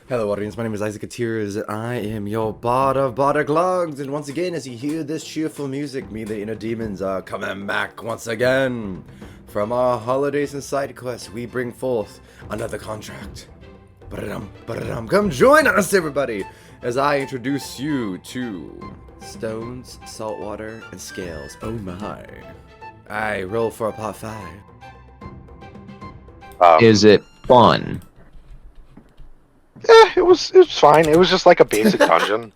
Hello audience, my name is Isaac Atiers, and I am your bard of Bardic Logs, and once again, as you hear this cheerful music, me the inner demons are coming back once again. From our holidays and side quests, we bring forth another contract. Ba-da-dum, ba-da-dum. Come join us, everybody, as I introduce you to Stones, Saltwater, and Scales. Oh my. I roll for a pot 5. Is it fun? Yeah, it was fine. It was just like a basic dungeon.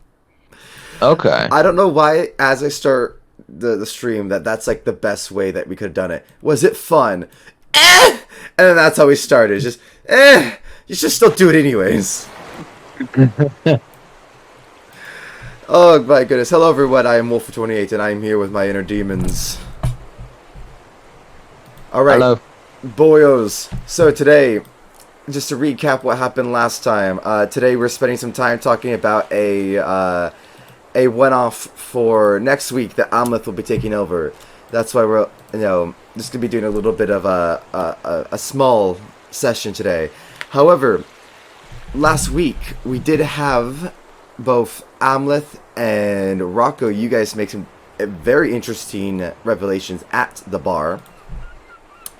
Okay. I don't know why, as I start the stream, that's like the best way that we could have done it. Was it fun? Eh! And then that's how we started. It's just, you should still do it anyways. Oh my goodness. Hello everyone, I am Wolf28, and I am here with my inner demons. Alright, Hello. boyos. So today, just to recap what happened last time, today we're spending some time talking about a one-off for next week that Amleth will be taking over. That's why we're, just gonna be doing a little bit of a small session today. However, last week we did have both Amleth and Rocco. You guys make some very interesting revelations at the bar.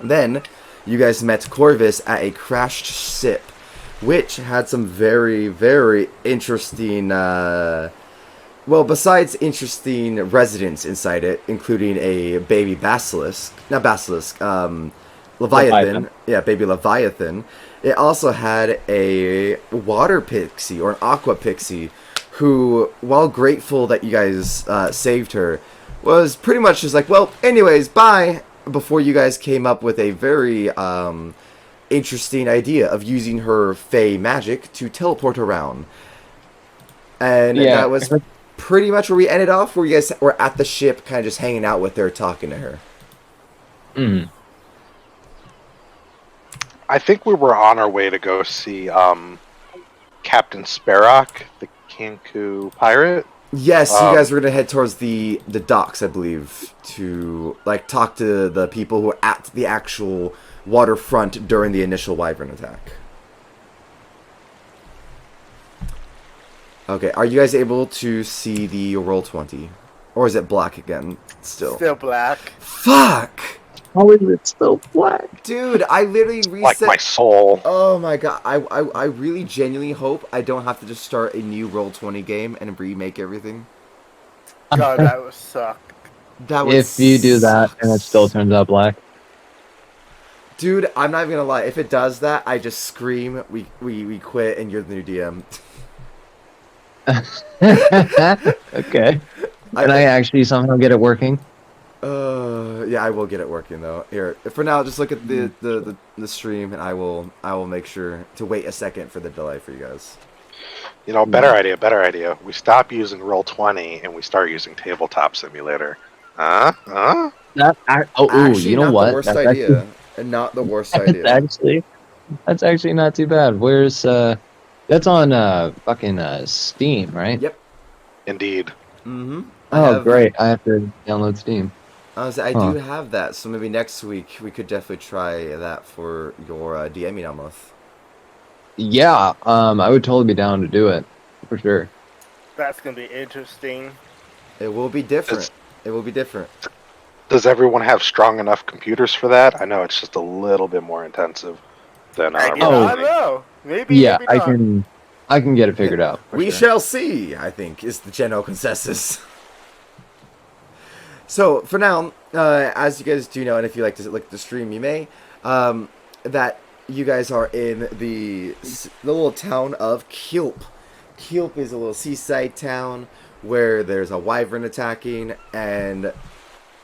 Then you guys met Corvis at a crashed ship, which had some very, very interesting, besides interesting residents inside it, including a baby basilisk, not basilisk, Leviathan. Yeah, baby Leviathan. It also had a water pixie, or an aqua pixie, who, while grateful that you guys saved her, was pretty much just like, well, anyways, bye, before you guys came up with a very interesting idea of using her fey magic to teleport around. And that was pretty much where we ended off, where you guys were at the ship kind of just hanging out with her, talking to her. I think we were on our way to go see Captain Sparrock, the Kanku pirate. Yes, you guys were going to head towards the docks, I believe, to like talk to the people who were at the actual waterfront during the initial wyvern attack. Okay, are you guys able to see the Roll20? Or is it black again still? Still black. Fuck! How is it still black? Dude, I literally reset... Like my soul. Oh my god, I really genuinely hope I don't have to just start a new Roll20 game and remake everything. God, that would suck. That would If you do that and it still turns out black. Dude, I'm not even gonna lie, if it does that, I just scream, we quit, and you're the new DM. Okay. Can I actually somehow get it working? Yeah, I will get it working though. Here, for now, just look at the stream, and I will make sure to wait a second for the delay for you guys. You know, better idea. We stop using Roll20 and we start using Tabletop Simulator. You Actually, know not what? the worst idea. And not the worst idea. That's actually not too bad. Where's that's on fucking Steam, right? Yep. Indeed. Mm-hmm. Great. I have to download Steam. I do have that, so maybe next week we could definitely try that for your DMing Amleth. Yeah, I would totally be down to do it, for sure. That's gonna be interesting. It will be different. It will be different. Does everyone have strong enough computers for that? I know it's just a little bit more intensive than I don't Roll20. know. Maybe. Yeah, maybe not. I can get it figured out. We shall see, I think, is the general consensus. So, for now, as you guys do know, and if you like to look at the stream, you may, that you guys are in the little town of Kilp. Kilp is a little seaside town where there's a wyvern attacking, and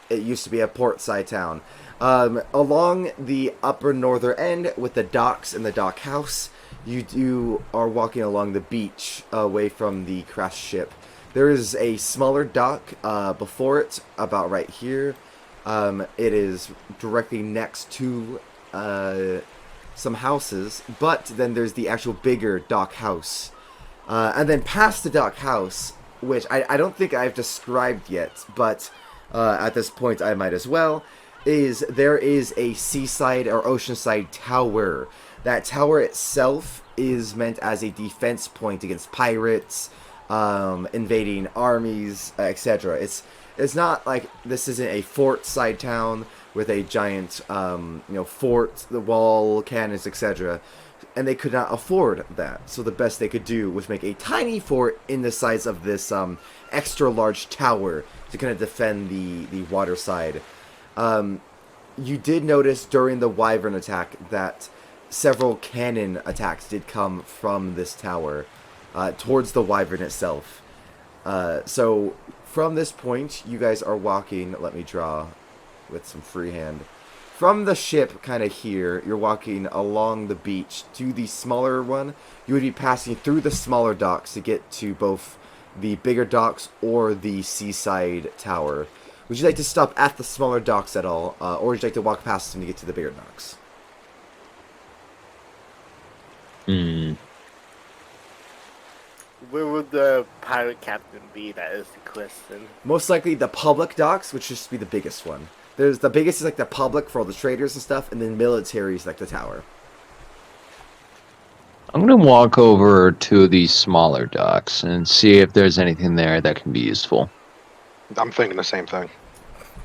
it used to be a portside town. Along the upper northern end with the docks and the dock house, you are walking along the beach away from the crashed ship. There is a smaller dock before it, about right here. It is directly next to some houses, but then there's the actual bigger dock house. And then past the dock house, which I don't think I've described yet, but at this point I might as well, there is a seaside or oceanside tower. That tower itself is meant as a defense point against pirates, invading armies, etc. It's not like this isn't a fort side town with a giant, fort, the wall, cannons, etc. And they could not afford that. So the best they could do was make a tiny fort in the size of this extra large tower to kind of defend the water side. You did notice during the wyvern attack that several cannon attacks did come from this tower towards the wyvern itself. So from this point, you guys are walking. Let me draw with some freehand. From the ship, kind of here, you're walking along the beach to the smaller one. You would be passing through the smaller docks to get to both the bigger docks or the seaside tower. Would you like to stop at the smaller docks at all, or would you like to walk past them to get to the bigger docks? Where would the pirate captain be? That is the question. Most likely the public docks, which should just be the biggest one. There's the biggest is like the public for all the traders and stuff, and then military is like the tower. I'm gonna walk over to the smaller docks and see if there's anything there that can be useful. I'm thinking the same thing.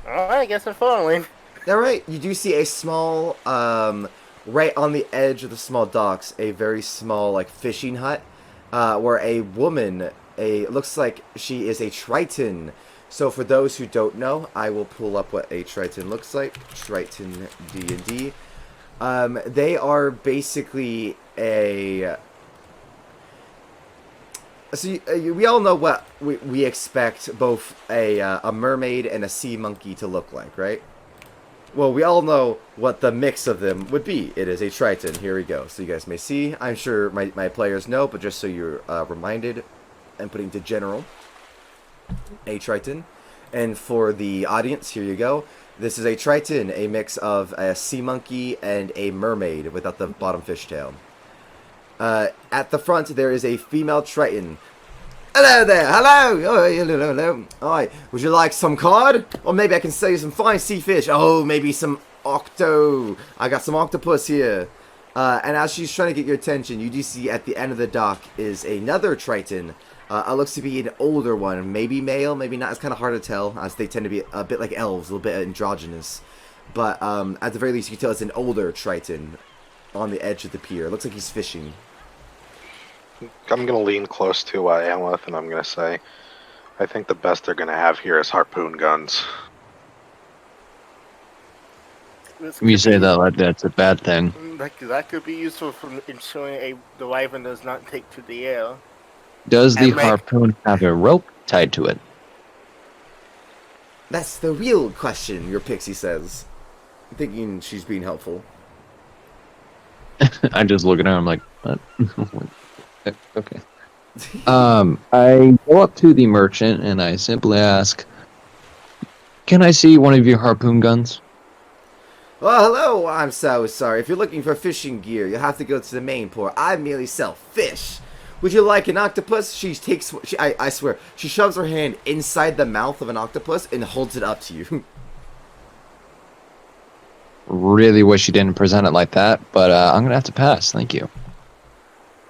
Alright, I guess I'm following. Alright, you do see a small, right on the edge of the small docks, a very small like fishing hut, where a woman, looks like she is a Triton. So for those who don't know, I will pull up what a Triton looks like. Triton D&D. They are basically a... So we all know what we expect both a mermaid and a sea monkey to look like, right? Well, we all know what the mix of them would be. It is a Triton. Here we go. So you guys may see. I'm sure my players know, but just so you're reminded, I'm putting to general. A Triton. And for the audience, here you go. This is a Triton, a mix of a sea monkey and a mermaid without the bottom fishtail. At the front, there is a female Triton. Hello there, hello! Oh, hello. Alright, would you like some cod? Or maybe I can sell you some fine sea fish. Oh, maybe some octo. I got some octopus here. And as she's trying to get your attention, you do see at the end of the dock is another Triton. It looks to be an older one, maybe male, maybe not. It's kind of hard to tell, as they tend to be a bit like elves, a little bit androgynous. But at the very least, you can tell it's an older Triton on the edge of the pier. It looks like he's fishing. I'm going to lean close to Amleth, and I'm going to say, I think the best they're going to have here is harpoon guns. You say that like that's a bad thing. That could be useful for ensuring the wyvern does not take to the air. Does the And make- harpoon have a rope tied to it? That's the real question, your pixie says. Thinking she's being helpful. I just look at her. I'm like, what? Okay. I go up to the merchant and I simply ask, "Can I see one of your harpoon guns?" Well, hello, I'm so sorry. If you're looking for fishing gear, you'll have to go to the main port. I merely sell fish. Would you like an octopus? I swear, she shoves her hand inside the mouth of an octopus and holds it up to you. Really wish you didn't present it like that, but I'm gonna have to pass. Thank you.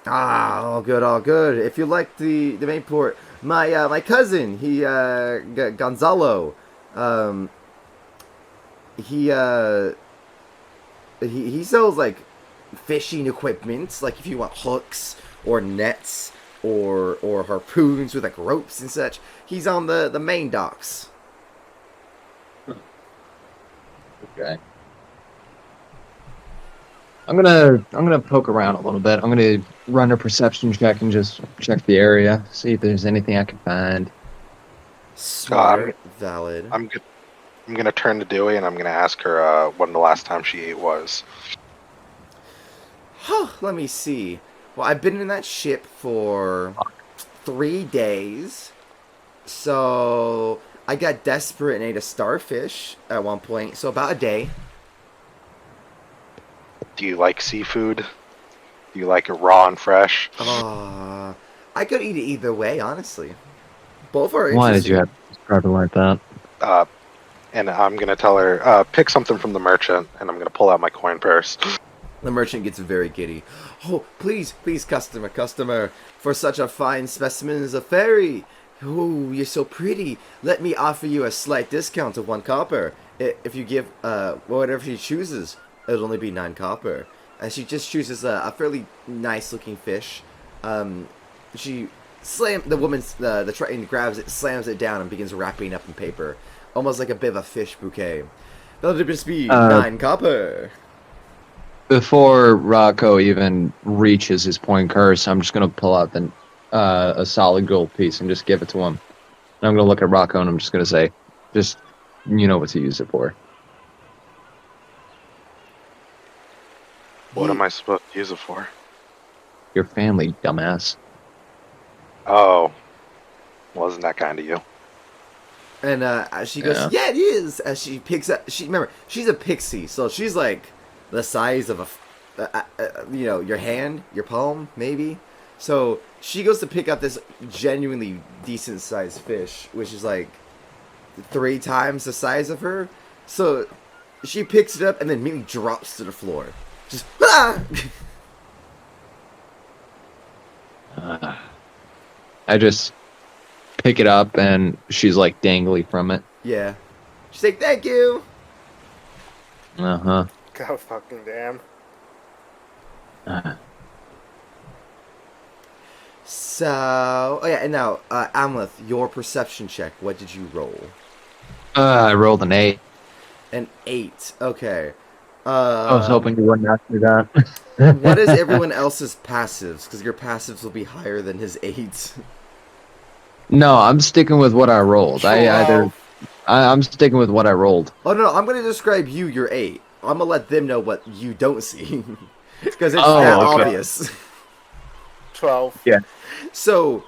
All good, all good. If you like the main port, my cousin, Gonzalo, he sells like fishing equipment, like if you want hooks or nets or harpoons with like ropes and such. He's on the main docks. Okay. I'm gonna poke around a little bit. I'm gonna run a perception check and just check the area, see if there's anything I can find. Smart, valid. I'm going to turn to Dewey, and I'm going to ask her when the last time she ate was. Let me see. Well, I've been in that ship for 3 days. So I got desperate and ate a starfish at one point. So about a day. Do you like seafood? Do you like it raw and fresh? I could eat it either way, honestly. Both are interesting. Why did you have to describe it like that? And I'm going to tell her, pick something from the merchant, and I'm going to pull out my coin purse. The merchant gets very giddy. Oh, please, please, customer, for such a fine specimen as a fairy. Oh, you're so pretty. Let me offer you a slight discount of 1 copper. If you give whatever she chooses, it'll only be 9 copper. And she just chooses a fairly nice-looking fish. The Triton grabs it, slams it down, and begins wrapping up in paper, almost like a bit of a fish bouquet. That'll just be 9 copper. Before Rocco even reaches his point curse, I'm just gonna pull out a solid gold piece and just give it to him. And I'm gonna look at Rocco and I'm just gonna say, just you know what to use it for. What am I supposed to use it for? Your family, dumbass. Oh, wasn't that kind of you? And as she goes, yeah, it is. As she picks up, remember, she's a pixie, so she's like the size of your hand, your palm, maybe. So she goes to pick up this genuinely decent sized fish, which is like 3 times the size of her. So she picks it up and then immediately drops to the floor. Just I just pick it up and she's like dangly from it. Yeah. She's like, thank you. Uh-huh. God fucking damn. So, oh yeah, and now, Amleth, your perception check. What did you roll? I rolled an 8. An 8. Okay. I was hoping you wouldn't ask me that. What is everyone else's passives? Because your passives will be higher than his 8. No, I'm sticking with what I rolled. I'm sticking with what I rolled. Oh no, I'm going to describe your 8. I'm going to let them know what you don't see. Because it's Oh, that okay. obvious. 12. Yeah. So,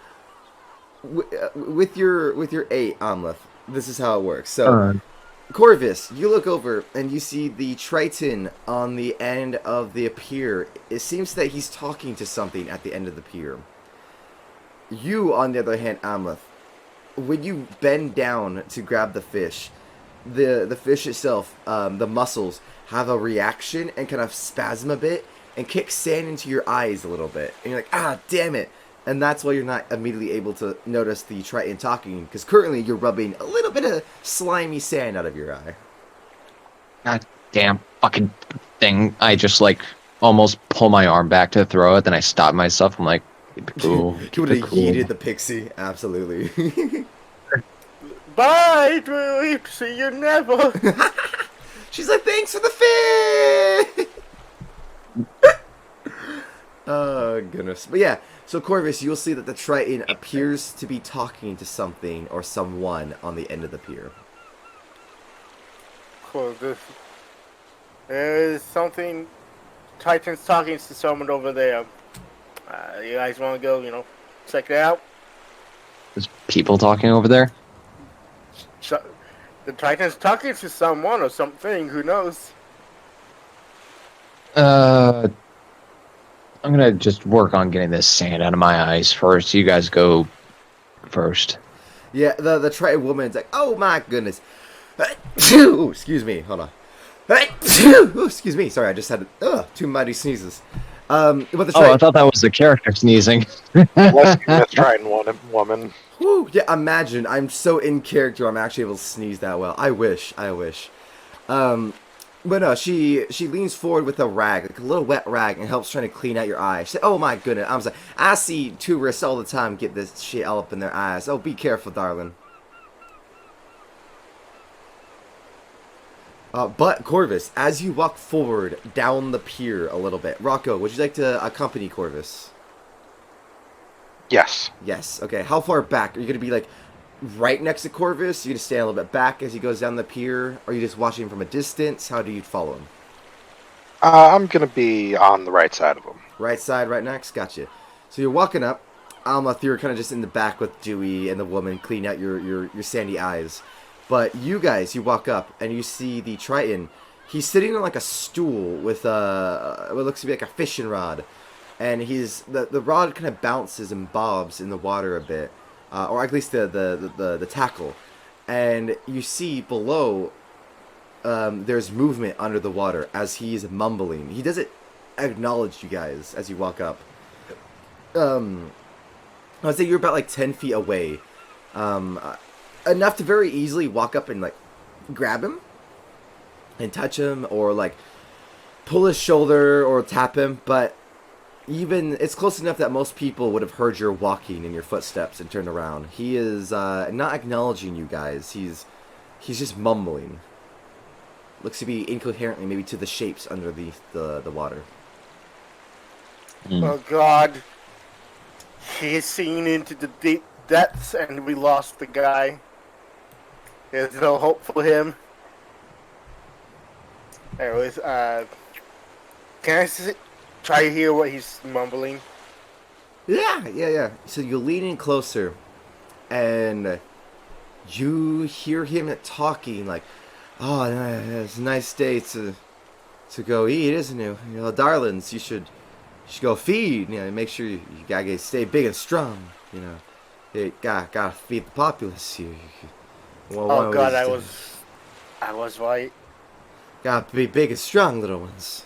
with your 8, Amleth, this is how it works. So, Corvis, you look over and you see the Triton on the end of the pier. It seems that he's talking to something at the end of the pier. You, on the other hand, Amleth, when you bend down to grab the fish, the fish itself, the muscles, have a reaction and kind of spasm a bit and kick sand into your eyes a little bit. And you're like, ah, damn it. And that's why you're not immediately able to notice the Triton talking, because currently you're rubbing a little bit of slimy sand out of your eye. God damn fucking thing. I just like almost pull my arm back to throw it, then I stop myself. I'm like, keep it cool. You would have yeeted the pixie, absolutely. Bye, Drew. See you never. She's like, thanks for the fish! Oh, goodness. But yeah, so Corvis, you'll see that the Triton appears to be talking to something or someone on the end of the pier. Cool. There's something. Titan's talking to someone over there. You guys want to go, check it out? There's people talking over there? The Titan's talking to someone or something. Who knows? I'm gonna just work on getting this sand out of my eyes first. You guys go first. Yeah, the Triton woman's like, oh my goodness. Ooh, excuse me, hold on. Ooh, excuse me, sorry, I just had 2 mighty sneezes. But the Triton, I thought that was the character sneezing. Let's try and woman. whew, yeah, imagine, I'm so in character I'm actually able to sneeze that well. I wish. But no, she leans forward with a rag, like a little wet rag, and helps trying to clean out your eye. She said, oh my goodness, I'm sorry. I see tourists all the time get this shit all up in their eyes. Oh, be careful, darling. But, Corvis, as you walk forward down the pier a little bit, Rocco, would you like to accompany Corvis? Yes. Yes, okay. How far back? Are you going to be, like, right next to Corvis? Are you going to stand a little bit back as he goes down the pier? Or are you just watching from a distance? How do you follow him? I'm going to be on the right side of him. Right side, right next? Gotcha. So you're walking up. Amleth, you're kind of just in the back with Dewey and the woman cleaning out your sandy eyes. But you guys, you walk up and you see the Triton. He's sitting on like a stool with what looks to be like a fishing rod. And the rod kind of bounces and bobs in the water a bit. Or at least the tackle. And you see below there's movement under the water as he's mumbling. He does it acknowledge you guys as you walk up. I'd say you're about like 10 feet away, enough to very easily walk up and like grab him and touch him, or like pull his shoulder or tap him. But even it's close enough that most people would have heard your walking and your footsteps and turned around. He is not acknowledging you guys. He's just mumbling. Looks to be incoherently, maybe to the shapes underneath the water. Oh God. He's seen into the deep depths and we lost the guy. There's no hope for him. Anyways, can I try to hear what he's mumbling? Yeah. So you lean in closer, and you hear him talking like, "Oh, it's a nice day to go eat, isn't it? You know, darlings, you should go feed. You know, make sure you gotta stay big and strong. You know, you gotta feed the populace. Oh God, I was right. Gotta be big and strong, little ones."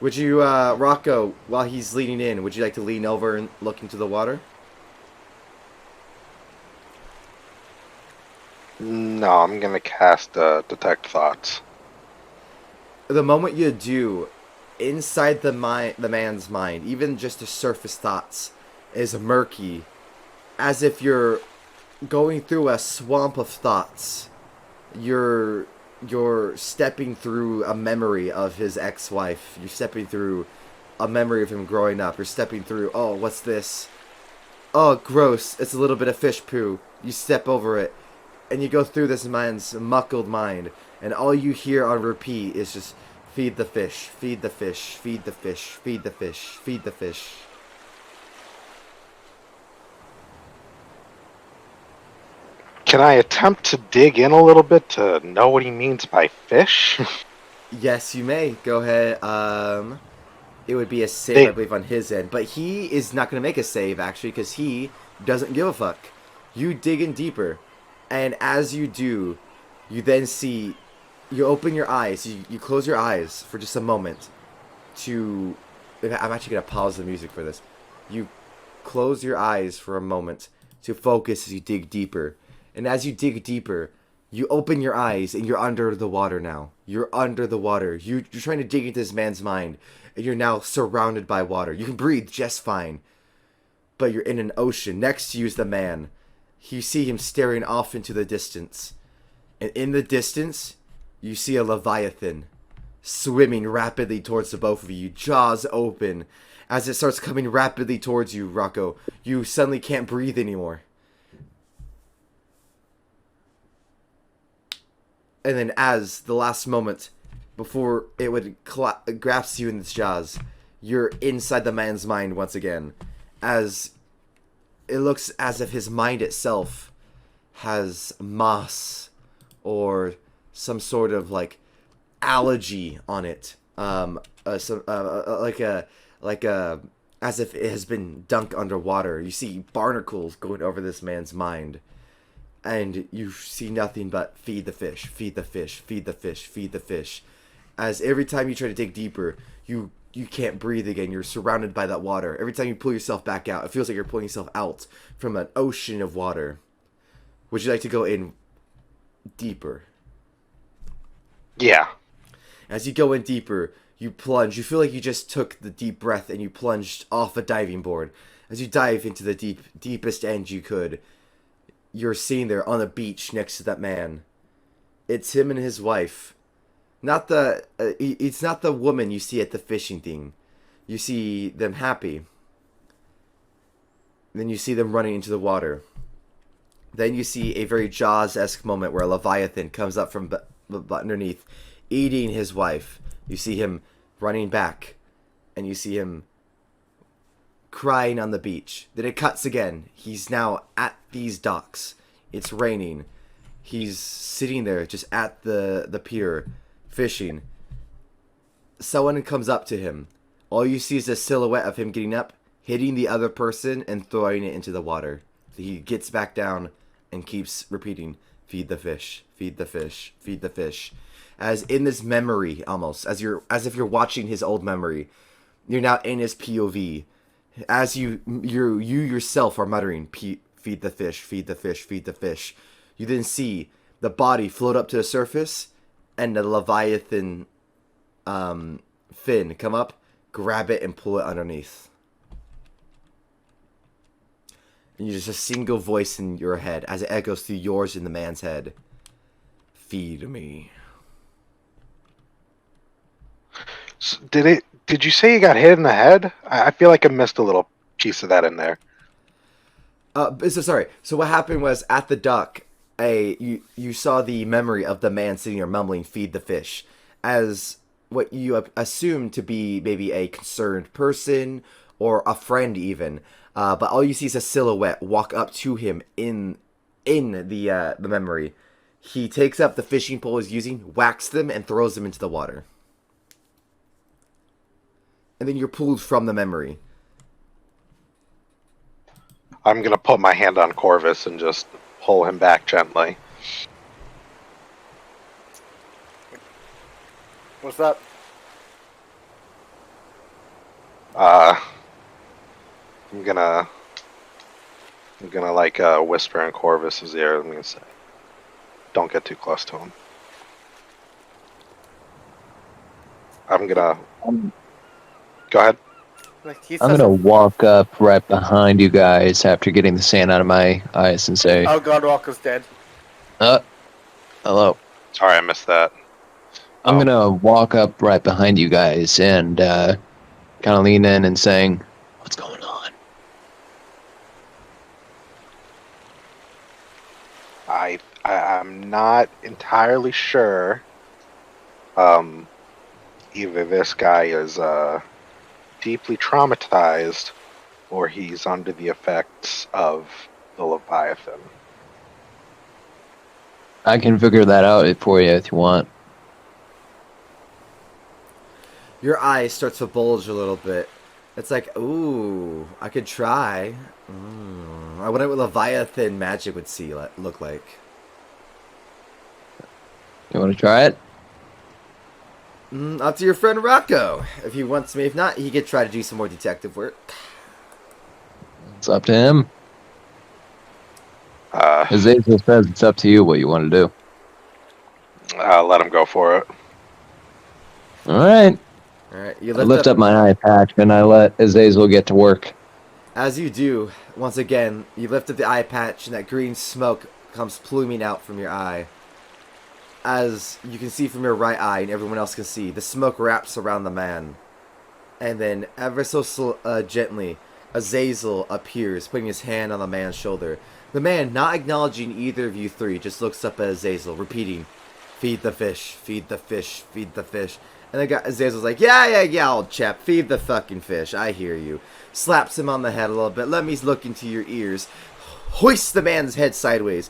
Would you, Rocco, while he's leaning in, would you like to lean over and look into the water? No, I'm gonna cast Detect Thoughts. The moment you do, inside the man's mind, even just the surface thoughts, is murky, as if you're going through a swamp of thoughts. You're stepping through a memory of his ex-wife. You're stepping through a memory of him growing up. You're stepping through, oh, what's this? Oh, gross. It's a little bit of fish poo. You step over it, and you go through this man's muckled mind, and all you hear on repeat is just, feed the fish, feed the fish, feed the fish, feed the fish, feed the fish. Can I attempt to dig in a little bit to know what he means by fish? Yes, you may. Go ahead. It would be a save, I believe, on his end. But he is not going to make a save, actually, because he doesn't give a fuck. You dig in deeper. And as you do, you then see... You open your eyes. You close your eyes for just a moment to... I'm actually going to pause the music for this. You close your eyes for a moment to focus as you dig deeper. And as you dig deeper, you open your eyes and you're under the water now. You're under the water. You're trying to dig into this man's mind. And you're now surrounded by water. You can breathe just fine. But you're in an ocean. Next to you is the man. You see him staring off into the distance. And in the distance, you see a leviathan swimming rapidly towards the both of you. Jaws open. As it starts coming rapidly towards you, Rocco, you suddenly can't breathe anymore. And then as the last moment, before it would grasp you in its jaws, you're inside the man's mind once again. As it looks as if his mind itself has moss or some sort of like algae on it. As if it has been dunked underwater. You see barnacles going over this man's mind. And you see nothing but feed the fish, feed the fish, feed the fish, feed the fish. As every time you try to dig deeper, you can't breathe again. You're surrounded by that water. Every time you pull yourself back out, it feels like you're pulling yourself out from an ocean of water. Would you like to go in deeper? Yeah. As you go in deeper, you plunge. You feel like you just took the deep breath and you plunged off a diving board. As you dive into the deepest end you could, you're sitting there on a beach next to that man. It's him and his wife. It's not the woman you see at the fishing thing. You see them happy. Then you see them running into the water. Then you see a very Jaws-esque moment where a leviathan comes up from underneath, eating his wife. You see him running back, and you see him crying on the beach. Then it cuts again. He's now at these docks. It's raining. He's sitting there just at the pier fishing. Someone comes up to him. All you see is a silhouette of him getting up, hitting the other person, and throwing it into the water. He gets back down and keeps repeating, feed the fish, feed the fish, feed the fish. as in this memory, almost as if you're watching his old memory. You're now in his POV, as you yourself are muttering, "Feed the fish, feed the fish, feed the fish." You then see the body float up to the surface, and the Leviathan fin come up, grab it, and pull it underneath. And you just a single voice in your head as it echoes through yours and the man's head. Feed me. So did you say he got hit in the head? I feel like I missed a little piece of that in there. So what happened was at the dock, you saw the memory of the man sitting there mumbling, "Feed the fish," as what you assume to be maybe a concerned person or a friend even. But all you see is a silhouette walk up to him in the memory. He takes up the fishing pole he's using, whacks them, and throws them into the water. And then you're pulled from the memory. I'm gonna put my hand on Corvis and just pull him back gently. What's that? I'm gonna like whisper in Corvis's ear. I'm gonna say, "Don't get too close to him." I'm gonna. Go ahead. Like he I'm says, gonna walk up right behind you guys after getting the sand out of my eyes and say, "Oh God, Rocco's dead." hello. Sorry, I missed that. I'm gonna walk up right behind you guys and kind of lean in and saying, "What's going on?" I'm not entirely sure. Either this guy is deeply traumatized, or he's under the effects of the Leviathan. I can figure that out for you if you want. Your eye starts to bulge a little bit. It's like, ooh, I could try. I wonder what Leviathan magic would look like. You want to try it? Up to your friend Rocco. If he wants me. If not, he could try to do some more detective work. It's up to him. Azazel says it's up to you what you want to do. Let him go for it. All right. Alright, you I lift up my eye patch and I let Azazel get to work. As you do, once again, you lift up the eye patch and that green smoke comes pluming out from your eye. As you can see from your right eye and everyone else can see, the smoke wraps around the man. And then, ever so gently, Azazel appears, putting his hand on the man's shoulder. The man, not acknowledging either of you three, just looks up at Azazel, repeating, "Feed the fish, feed the fish, feed the fish." And then Azazel's like, yeah, old chap, feed the fucking fish, I hear you. Slaps him on the head a little bit, let me look into your ears. Hoists the man's head sideways.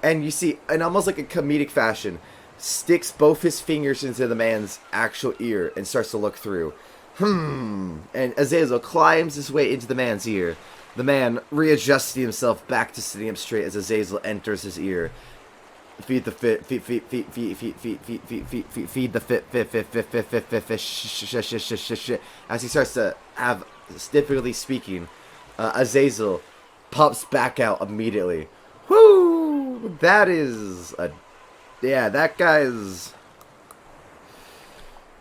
And you see, in almost like a comedic fashion, sticks both his fingers into the man's actual ear and starts to look through. And Azazel climbs his way into the man's ear. The man readjusting himself back to sitting up straight as Azazel enters his ear. Feed the fish. As he starts to have, difficulty speaking, Azazel pops back out immediately. Whoo! That is that guy's.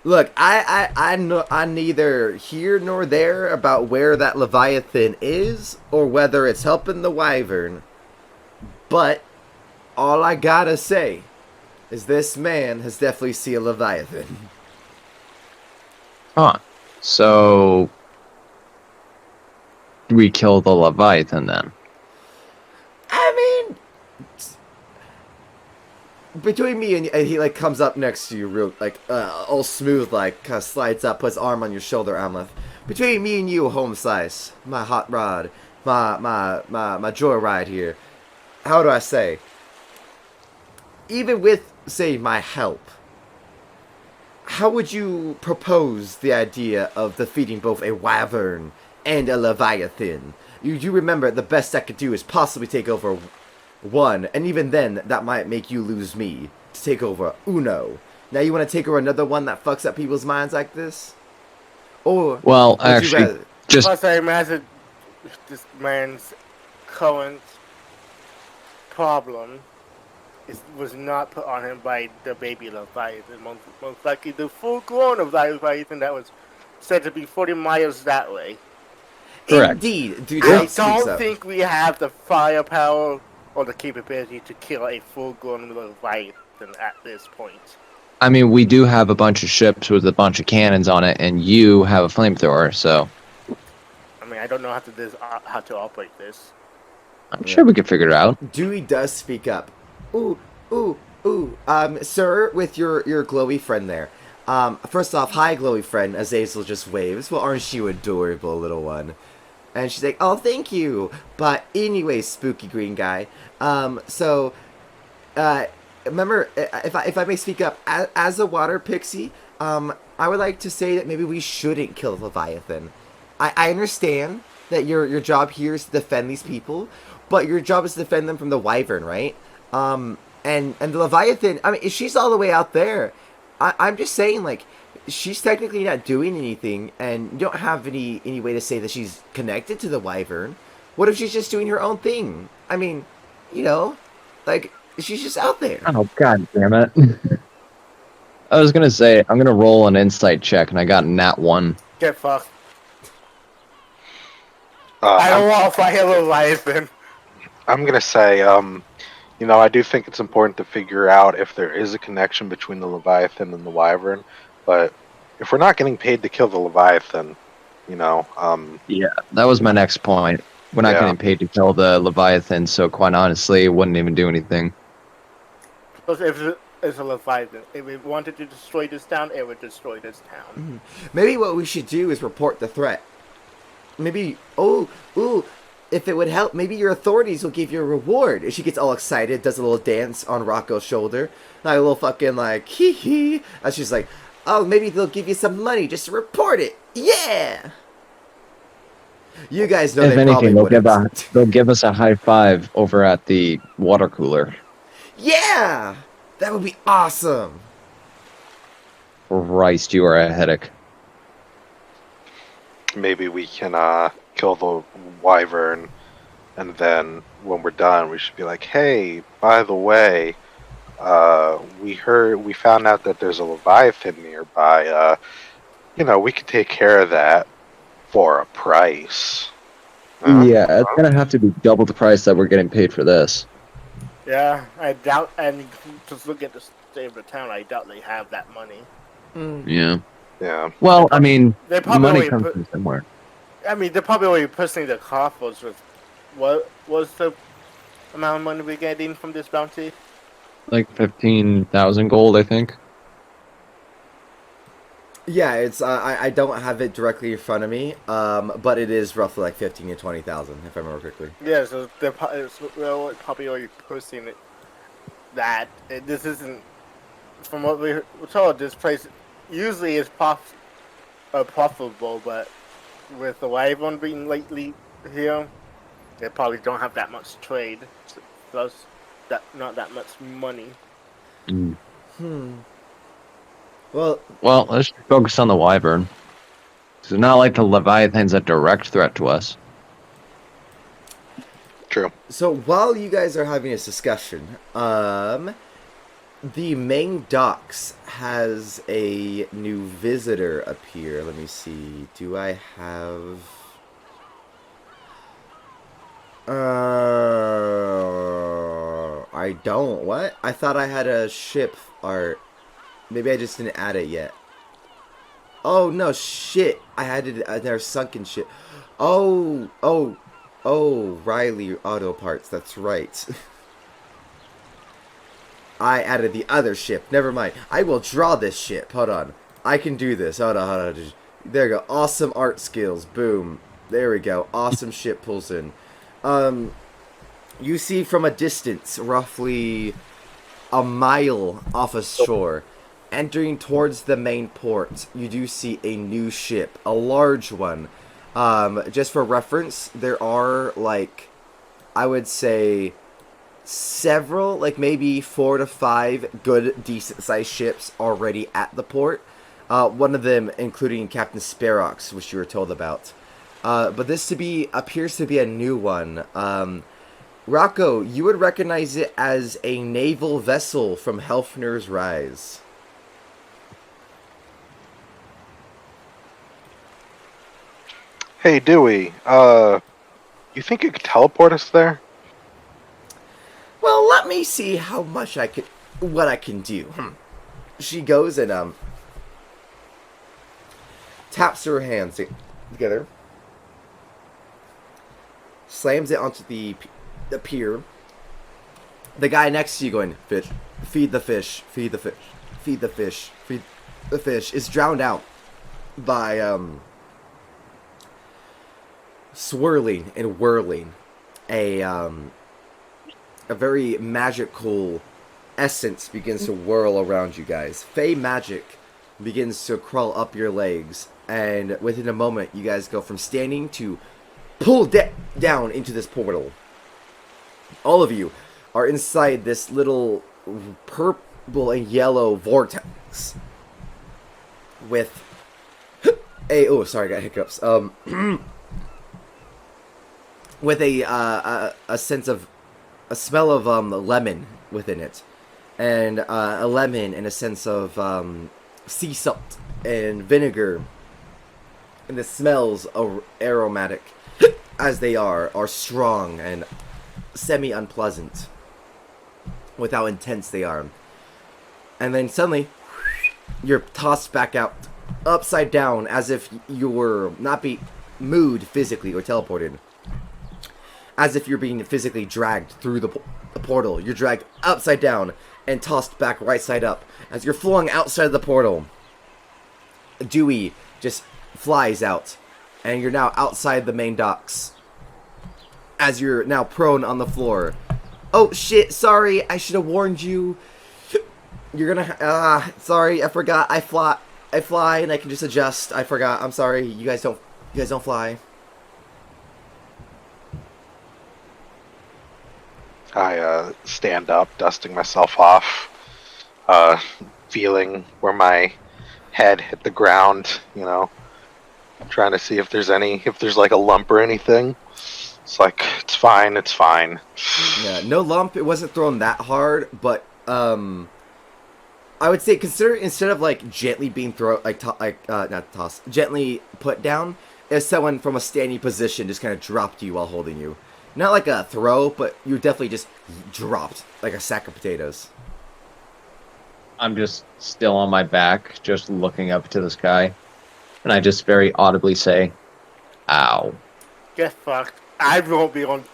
Look, I'm neither here nor there about where that Leviathan is or whether it's helping the Wyvern, but all I gotta say is this man has definitely seen a Leviathan. Huh. So we kill the Leviathan then? I mean, between me and he like comes up next to you real all smooth, like kind of slides up, puts arm on your shoulder, Amleth. Between me and you, home slice, my hot rod, my joyride here. How do I say? Even with, say, my help, how would you propose the idea of defeating both a wyvern and a Leviathan? You do remember the best I could do is possibly take over one, and even then, that might make you lose me to take over uno. Now you want to take over another one that fucks up people's minds like this? Or Well, would you actually, rather? just Plus, I imagine this man's current problem was not put on him by the baby Leviathan. Most likely the full-grown Leviathan that was said to be 40 miles that way. Correct. Indeed, dude. I Speaks don't up. think we have the firepower or the capability to kill a full-grown Leviathan at this point. I mean, we do have a bunch of ships with a bunch of cannons on it, and you have a flamethrower, so I mean, I don't know how to operate this. I'm sure we can figure it out. Dewey does speak up. Ooh, ooh, ooh. Sir, with your glowy friend there. First off, hi, glowy friend. Azazel just waves. Well, aren't you adorable, little one? And she's like, oh, thank you. But anyway, spooky green guy. Remember, if I may speak up, as a water pixie, I would like to say that maybe we shouldn't kill Leviathan. I understand that your job here is to defend these people, but your job is to defend them from the Wyvern, right? And the Leviathan, I mean, she's all the way out there. I'm just saying, like, she's technically not doing anything, and you don't have any way to say that she's connected to the Wyvern. What if she's just doing her own thing? I mean, you know, like, she's just out there. Oh, god damn it. I was gonna say, I'm gonna roll an insight check, and I got nat 1. Get fucked. I don't want to fight a Leviathan. I'm gonna say, I do think it's important to figure out if there is a connection between the Leviathan and the Wyvern, but if we're not getting paid to kill the Leviathan, Yeah, that was my next point. We're not Yeah. getting paid to kill the Leviathan, so quite honestly, it wouldn't even do anything. Because if it's a Leviathan, if it wanted to destroy this town, it would destroy this town. Maybe what we should do is report the threat. Maybe, if it would help, maybe your authorities will give you a reward. If she gets all excited, does a little dance on Rocco's shoulder, like a little fucking like hee hee. And she's like, oh, maybe they'll give you some money just to report it. Yeah. You guys know If they anything, probably they'll give us a high five over at the water cooler. Yeah, that would be awesome. Christ, you are a headache. maybe we can kill the Wyvern, and then when we're done, we should be like, hey, by the way, we found out that there's a Leviathan nearby. We could take care of that for a price. Yeah, it's gonna have to be double the price that we're getting paid for this. Yeah, I doubt, and just look at the state of the town, I doubt they have that money. Yeah. Yeah. Well, I mean, They the probably money only comes put, from somewhere. I mean, they're probably only pushing the coffers with what was the amount of money we're getting from this bounty? Like 15,000 gold, I think. Yeah, it's I don't have it directly in front of me, but it is roughly like 15 to 20,000 if I remember correctly. Yeah, so they're probably already pushing it. That this isn't, from what we're told, this place usually is profitable, but with the Wyvern being lately here, they probably don't have that much trade, plus not that much money. Well, Let's focus on the Wyvern. It's not like the Leviathan's a direct threat to us. True. so while you guys are having this discussion, the main docks has a new visitor appear. Let me see. Do I have? I don't. What? I thought I had a ship art. Maybe I just didn't add it yet. Oh no, shit! I had it. Their sunken ship. Oh, Riley Auto Parts. That's right. I added the other ship. Never mind. I will draw this ship. Hold on. I can do this. Hold on. There we go. Awesome art skills. Boom. There we go. Awesome ship pulls in. You see from a distance, roughly a mile off a shore, entering towards the main port, you do see a new ship, a large one. Just for reference, there are, like, I would say several, like maybe 4 to 5 good, decent-sized ships already at the port. One of them including Captain Sparrox, which you were told about. But this appears to be a new one. Rocco, you would recognize it as a naval vessel from Helfner's Rise. Hey, Dewey. You think you could teleport us there? Well, let me see what I can do. She goes and taps her hands together, slams it onto the pier. The guy next to you going, "Fish, feed the fish, feed the fish, feed the fish, feed the fish," is drowned out by swirling and whirling a very magical essence begins to whirl around you guys. Fey magic begins to crawl up your legs, and within a moment, you guys go from standing to pull down into this portal. All of you are inside this little purple and yellow vortex with sorry, I got hiccups. With a sense of a smell of lemon within it, and a lemon and a sense of sea salt and vinegar, and the smells are aromatic as they are strong and semi-unpleasant with how intense they are. And then suddenly you're tossed back out upside down as if you were not being moved physically or teleported, as if you're being physically dragged through the portal. You're dragged upside down and tossed back right side up. As you're flung outside of the portal, Dewey just flies out, and you're now outside the main docks. As you're now prone on the floor. Oh shit, sorry, I should have warned you. You're gonna, sorry, I forgot, I fly and I can just adjust. I forgot, I'm sorry, you guys don't fly. I stand up, dusting myself off, feeling where my head hit the ground, trying to see if there's like a lump or anything. It's like, it's fine. Yeah, no lump. It wasn't thrown that hard, but I would say consider instead of like gently being thrown, not tossed, gently put down, if someone from a standing position just kind of dropped you while holding you. Not like a throw, but you definitely just dropped like a sack of potatoes. I'm just still on my back, just looking up to the sky, and I just very audibly say, "Ow." Get fucked. I won't be on.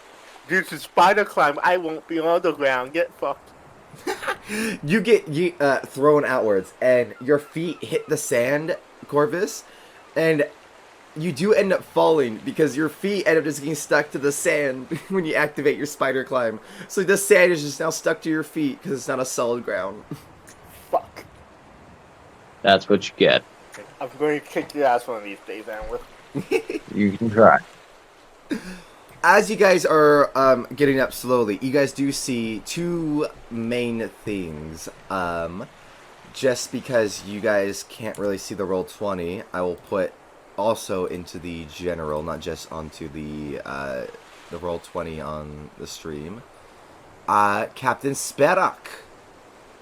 Due to spider climb, I won't be on the ground. Get fucked. You get thrown outwards, and your feet hit the sand, Corvis, and you do end up falling because your feet end up just getting stuck to the sand when you activate your spider climb. So the sand is just now stuck to your feet because it's not a solid ground. Fuck. That's what you get. I'm going to kick your ass one of these days, Amleth. You can try. As you guys are getting up slowly, you guys do see two main things. Just because you guys can't really see the Roll20, I will put also into the general, not just onto the Roll20 on the stream. Captain Sparrock.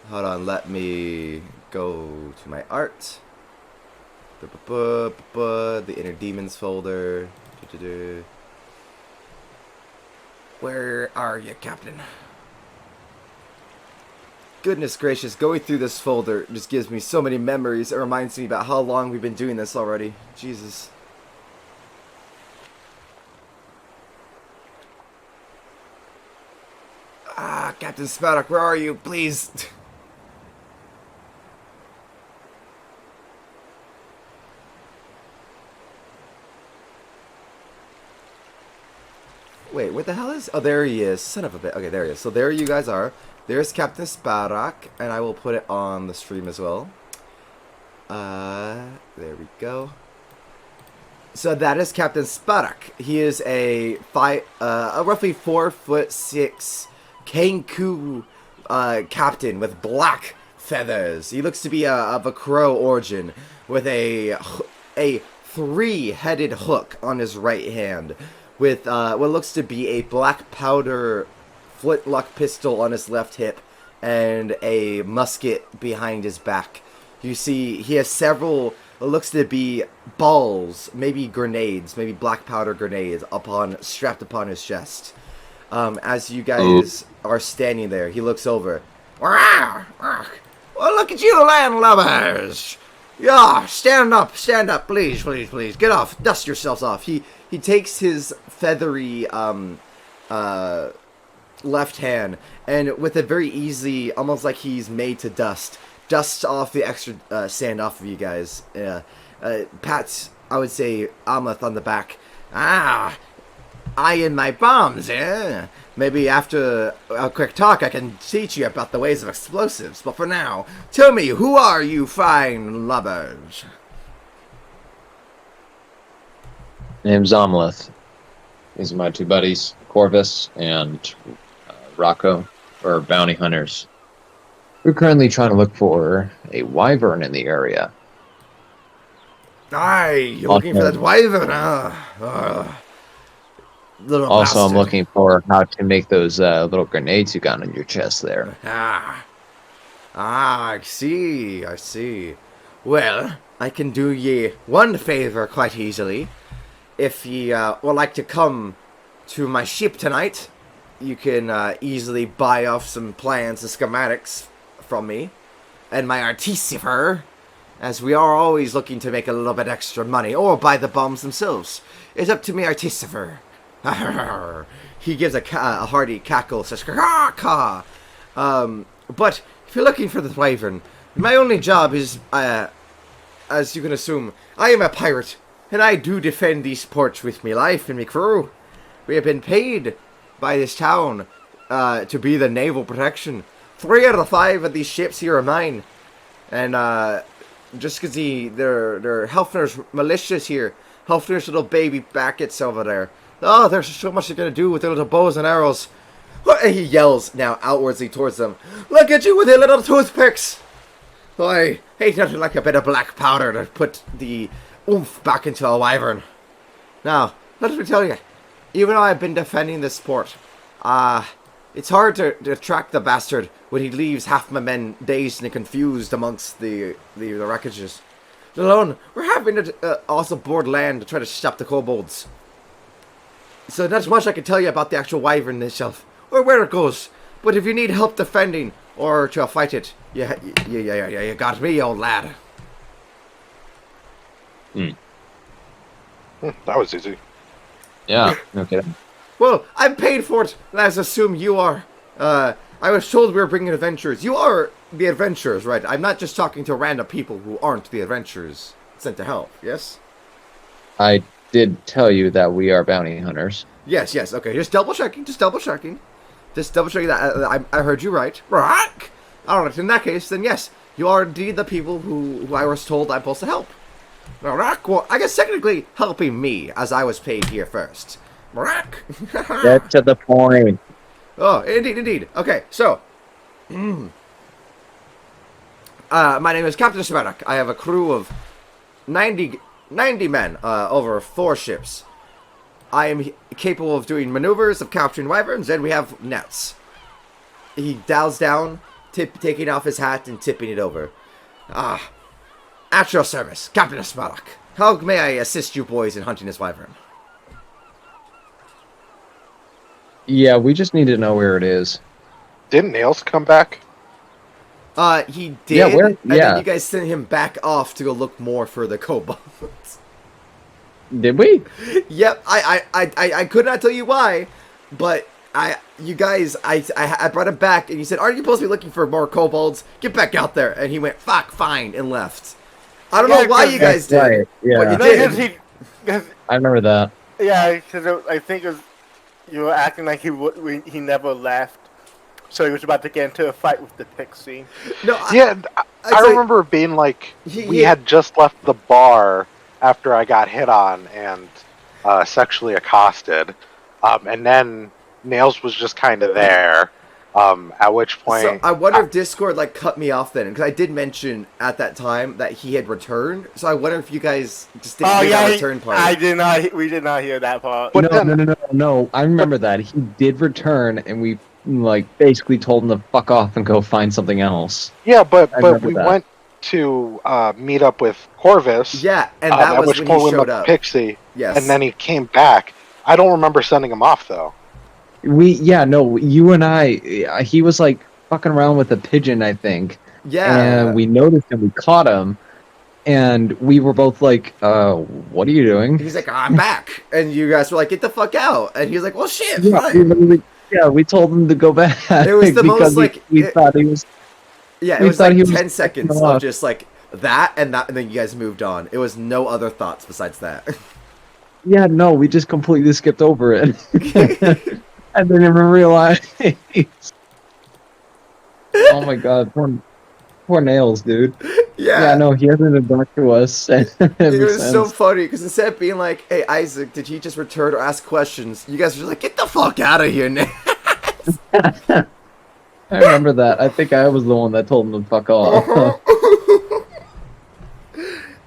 Hold on, let me go to my art. The Inner Demons folder. Where are you, Captain? Goodness gracious, going through this folder just gives me so many memories. It reminds me about how long we've been doing this already. Jesus. Captain Sparrock, where are you? Please. Wait, what the hell is... Oh, there he is. Son of a bit. Okay, there he is. So there you guys are. There's Captain Sparrock, and I will put it on the stream as well. There we go. So that is Captain Sparrock. He is a roughly 4'6", Kenku captain with black feathers. He looks to be of a crow origin with a 3-headed hook on his right hand with what looks to be a black powder flintlock pistol on his left hip and a musket behind his back. You see, he has several, what looks to be balls, maybe grenades, maybe black powder grenades strapped upon his chest. As you guys are standing there, he looks over. Well, look at you, landlubbers! Yeah, stand up, please, get off, dust yourselves off. He takes his feathery left hand and with a very easy, almost like he's made to dusts off the extra sand off of you guys. Pats, I would say, Amleth on the back. I and my bombs, eh? Maybe after a quick talk I can teach you about the ways of explosives. But for now, tell me, who are you fine lubbers? Name's Omellete. These are my two buddies, Corvis and Rocco, or bounty hunters. We're currently trying to look for a wyvern in the area. Aye, you're looking for that wyvern, little Also, bastard. I'm looking for how to make those little grenades you got on your chest there. I see. Well, I can do ye one favor quite easily. If ye would like to come to my ship tonight, you can easily buy off some plans and schematics from me and my artificer, as we are always looking to make a little bit extra money, or buy the bombs themselves. It's up to me, artificer. He gives a hearty cackle, says, "Caw." But if you're looking for the wyvern, my only job is, as you can assume, I am a pirate, and I do defend these ports with me life and me crew. We have been paid by this town to be the naval protection. 3 out of 5 of these ships here are mine, and just because they're Helfner's militias here, Helfner's little baby backets over there. Oh, there's so much they're gonna do with their little bows and arrows. He yells now outwardly towards them. Look at you with your little toothpicks! I ain't nothing like a bit of black powder to put the oomph back into a wyvern. Now, let me tell you, even though I've been defending this port, it's hard to track the bastard when he leaves half my men dazed and confused amongst the wreckages. Let alone, we're having to also board land to try to stop the kobolds. So not much I can tell you about the actual wyvern itself, or where it goes. But if you need help defending, or to fight it, you got me, old lad. That was easy. Yeah, okay. Well, I'm paid for it, and I assume you are. I was told we were bringing adventurers. You are the adventurers, right? I'm not just talking to random people who aren't the adventurers sent to help, yes? I did tell you that we are bounty hunters. Yes, okay, just double checking that I heard you right. Rock! Alright, in that case, then yes, you are indeed the people who I was told I'm supposed to help. Rock, well, I guess technically helping me, as I was paid here first. Rock! Get to the point. Oh, indeed. Okay, so, my name is Captain Smarnock. I have a crew of 90 men over 4 ships. I am capable of doing maneuvers, of capturing wyverns, and we have nets. He dials down, taking off his hat and tipping it over. At your service, Captain Smarnock. How may I assist you boys in hunting this wyvern? Yeah, we just need to know where it is. Didn't Nails come back? He did, and then you guys sent him back off to go look more for the kobolds. Did we? Yep, I could not tell you why, but I brought him back, and he said, "Aren't you supposed to be looking for more kobolds? Get back out there." And he went, "Fuck, fine," and left. I don't know why you guys did. Right. Yeah, But you did. I remember that. Yeah, because I think it was, you were acting like he never left, so he was about to get into a fight with the pixie. No, I remember it being like we had just left the bar after I got hit on and sexually accosted, and then Nails was just kind of there, At which point, So I wonder if Discord like cut me off then, because I did mention at that time that he had returned. So I wonder if you guys just didn't hear that return part. I did not. We did not hear that part. But No. I remember that he did return, and we like basically told him to fuck off and go find something else. yeah, but remember we that. went to meet up with Corvis. Yeah, and that at was which when point he we showed met up. Pixie, Yes. and then he came back. I don't remember sending him off though. You and I, he was like fucking around with a pigeon, I think. Yeah. And we noticed him, we caught him, and we were both like, what are you doing? He's like, I'm back. And you guys were like, get the fuck out. And he's like, well, shit, Yeah, fine. we told him to go back. It was the because most, like, we thought he was. Yeah, it we was thought like he was 10 seconds fucking of off. just like that, and then you guys moved on. It was no other thoughts besides that. Yeah, no, we just completely skipped over it. And then never realized. Oh my god, poor Nails, dude. Yeah, no, he hasn't been back to us. It was so funny because instead of being like, "Hey, Isaac, did he just return or ask questions?" You guys were just like, "Get the fuck out of here, Nick." I remember that. I think I was the one that told him to fuck off.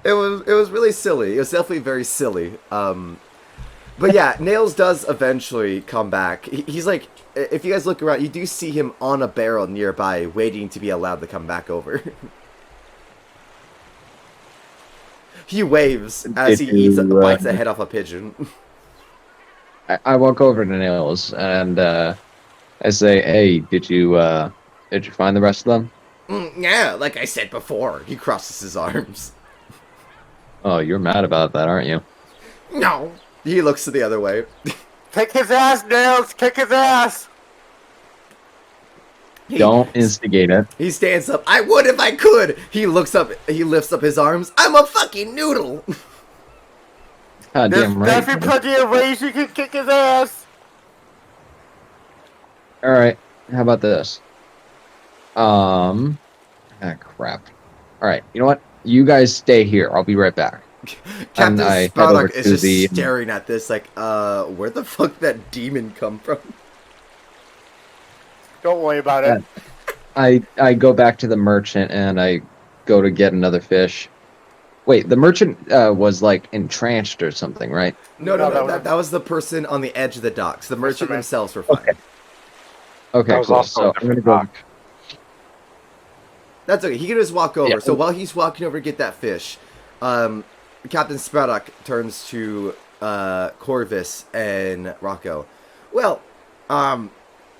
It was really silly. It was definitely very silly. But yeah, Nails does eventually come back. He's like, if you guys look around, you do see him on a barrel nearby, waiting to be allowed to come back over. He waves as he bites the head off a pigeon. I walk over to Nails and I say, "Hey, did you find the rest of them?" Yeah, like I said before. He crosses his arms. Oh, you're mad about that, aren't you? No. He looks to the other way. Kick his ass, Nails! Kick his ass! Don't instigate it. He stands up. I would if I could. He looks up. He lifts up his arms. I'm a fucking noodle. God There's damn right. definitely plenty of ways you can kick his ass! Alright, how about this? Crap. Alright, you know what? You guys stay here. I'll be right back. Captain I head over Spartak is to just the- staring at this like, where the fuck that demon come from? Don't worry about it. I go back to the merchant and I go to get another fish. Wait, the merchant was like entranced or something, right? No, No, that was the person on the edge of the docks. The merchant themselves were fine. Okay, That was cool. also So a I'm gonna different go. dock. That's okay. He can just walk over. Yeah. So while he's walking over to get that fish, Captain Spartak turns to Corvis and Rocco. Well,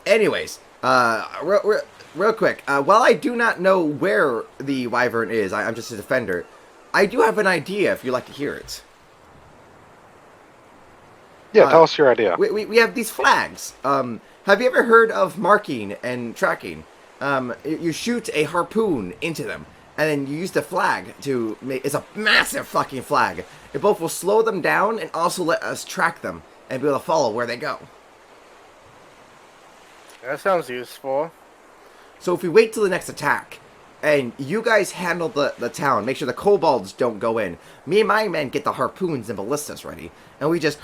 anyways, real quick, while I do not know where the wyvern is, I'm just a defender, I do have an idea if you'd like to hear it. Yeah, tell us your idea. We have these flags. Have you ever heard of marking and tracking? You shoot a harpoon into them, and then you use the flag to make... It's a massive fucking flag. It both will slow them down and also let us track them and be able to follow where they go. That sounds useful. So if we wait till the next attack, and you guys handle the town, make sure the kobolds don't go in, me and my men get the harpoons and ballistas ready, and we just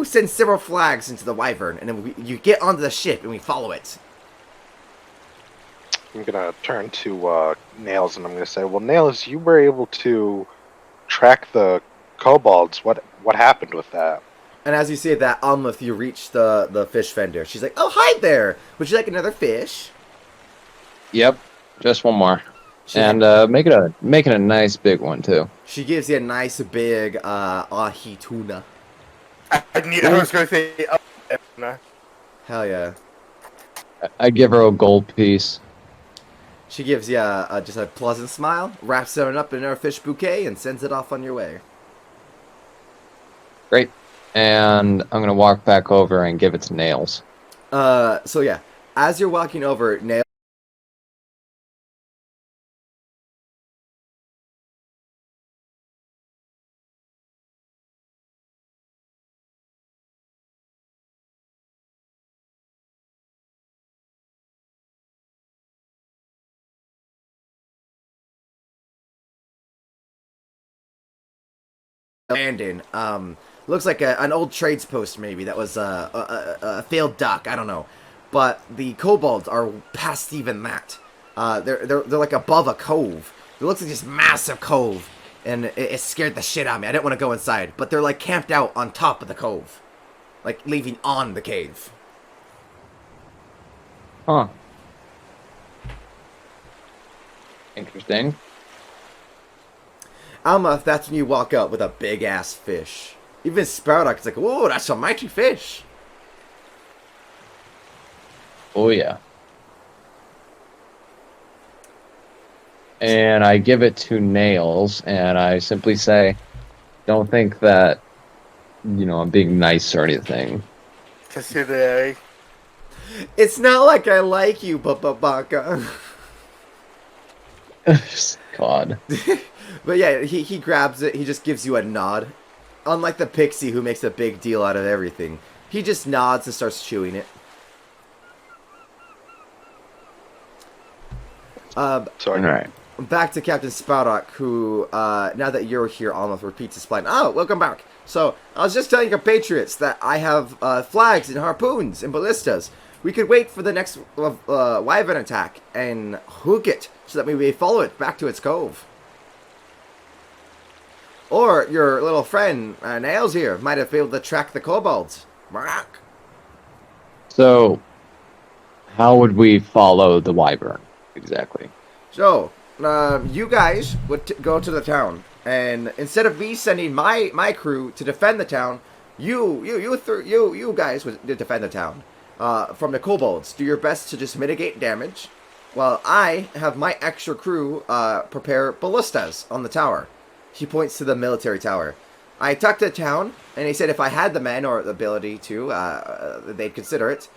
send several flags into the wyvern, and then you get onto the ship and we follow it. I'm gonna turn to Nails and I'm gonna say, well, Nails, you were able to track the kobolds. What happened with that? And as you say that, Amleth, you reach the fish vendor. She's like, oh, hi there. Would you like another fish? Yep, just one more, and make it a nice big one too. She gives you a nice big ahi tuna. I was going to say... Oh, no. Hell yeah. I give her a gold piece. She gives you just a pleasant smile, wraps it up in her fish bouquet, and sends it off on your way. Great. And I'm gonna walk back over and give it to Nails. So yeah, as you're walking over, Nail. Abandoned. Looks like an old trades post maybe that was a failed dock. I don't know. but the kobolds are past even that. They're like above a cove. It looks like this massive cove, and it scared the shit out of me. I didn't want to go inside, but they're like camped out on top of the cove, like leaving on the cave. Huh. Interesting. Amleth, that's when you walk out with a big ass fish. Even Sproutock's like, whoa, that's a mighty fish. Oh, yeah. And I give it to Nails, and I simply say, don't think that, I'm being nice or anything. Consider. It's not like I like you, Baka. God. But yeah, he grabs it, he just gives you a nod. Unlike the pixie who makes a big deal out of everything. He just nods and starts chewing it. Sorry. All right. Back to Captain Sproutock, who, now that you're here, almost repeats his plan. Oh, welcome back. So, I was just telling your patriots that I have flags and harpoons and ballistas. We could wait for the next wyvern attack and hook it so that we may follow it back to its cove. Or your little friend, Nails here, might have been able to track the kobolds. So, how would we follow the wyvern, exactly? So, you guys would go to the town, and instead of me sending my crew to defend the town, you guys would defend the town from the kobolds. Do your best to just mitigate damage, while I have my extra crew prepare ballistas on the tower. He points to the military tower. I talked to the town, and he said if I had the men or the ability to, they'd consider it.